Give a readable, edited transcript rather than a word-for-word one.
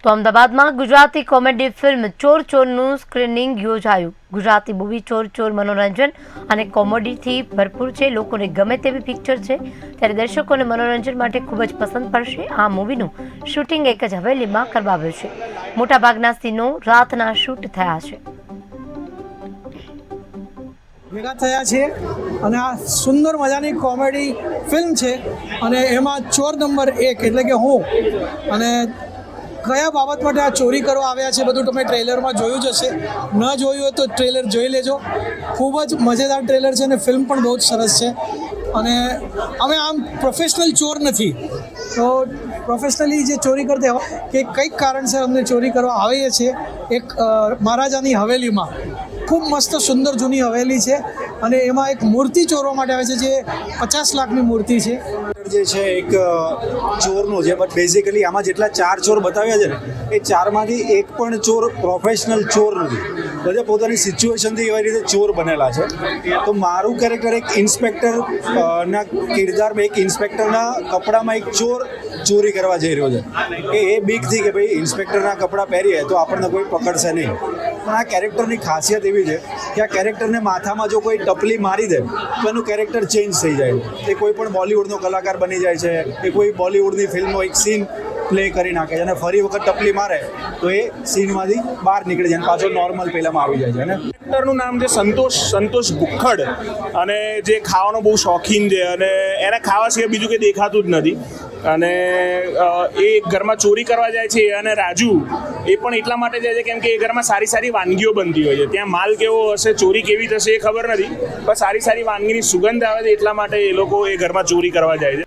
તો અમદાવાદમાં Gujarati comedy film ચોર ચોરનું સ્ક્રીનિંગ યોજાયું। ગુજરાતી મૂવી ચોર ચોર મનોરંજન અને કોમેડીથી ભરપૂર છે। લોકોને ગમે તેવી પિક્ચર છે ત્યારે દર્શકોને મનોરંજન માટે ખૂબ જ પસંદ પડશે। આ મૂવીનું શૂટિંગ એક જ હવેલીમાં કરવામાં આવ્યું છે। મોટાભાગના સીનો રાતના શૂટ થયા છે। ભેગા થયા છે અને આ સુંદર મજાની કોમેડી ફિલ્મ છે અને એમાં ચોર નંબર 1 એટલે કે હું અને કયા બાબત માટે આ ચોરી કરવા આવ્યા છે બધું તમે ટ્રેલરમાં જોયું જ હશે। ન જોયું હોય તો ટ્રેલર જોઈ લેજો। ખૂબ જ મજેદાર ટ્રેલર છે અને ફિલ્મ પણ બહુ જ સરસ છે। અને અમે આમ પ્રોફેશનલ ચોર નથી, તો પ્રોફેશનલી જે ચોરી કરતા હોય કે કંઈક કારણસર અમને ચોરી કરવા આવીએ છીએ એક મહારાજાની હવેલીમાં। ખૂબ મસ્ત સુંદર જૂની હવેલી છે અને એમાં એક મૂર્તિ ચોરવા માટે આવે છે જે 50 લાખની મૂર્તિ છે। જે છે એક ચોરનો છે, બટ બેઝિકલી આમાં જેટલા 4 ચોર બતાવ્યા છે ને એ 4માંથી એક પણ ચોર પ્રોફેશનલ ચોર નથી, બધા પોતાની સિચ્યુએશનથી એવી રીતે ચોર બનેલા છે। તો મારું કેરેક્ટર એક ઇન્સ્પેક્ટર ના કિરદારમાં એક ઇન્સ્પેક્ટરના કપડામાં એક ચોર ચોરી કરવા જઈ રહ્યો છે કે એ બીકથી કે ભાઈ ઇન્સ્પેક્ટરના કપડાં પહેરીએ તો આપણને કોઈ પકડશે નહીં। પણ આ કેરેક્ટરની ખાસિયત એવી છે કે આ કેરેક્ટરને માથામાં જો કોઈ ટપલી મારી દે તો એનું કેરેક્ટર ચેન્જ થઈ જાય। એ કોઈ પણ બોલિવૂડનો કલાકાર બની જાય છે કે કોઈ બોલિવૂડની ફિલ્મનો એક સીન પ્લે કરી નાખે છે અને ફરી વખત ટપલી મારે તો એ સીનમાંથી બહાર નીકળી જાય, પાછો નોર્મલ પહેલામાં આવી જાય છે। અને એક્ટરનું નામ છે સંતોષ ભુક્ખડ અને જે ખાવાનો બહુ શોખીન છે અને એને ખાવા સિવાય બીજું કંઈ દેખાતું જ નથી। અને એ ઘરમાં ચોરી કરવા જાય છે અને રાજુ એ પણ એટલા માટે જાય છે કેમ કે એ ઘરમાં સારી સારી વાનગીઓ બનતી હોય છે। ત્યાં માલ કેવો હશે, ચોરી કેવી થશે એ ખબર નથી, પણ સારી સારી વાનગીની સુગંધ આવે છે એટલા માટે એ લોકો એ ઘરમાં ચોરી કરવા જાય છે।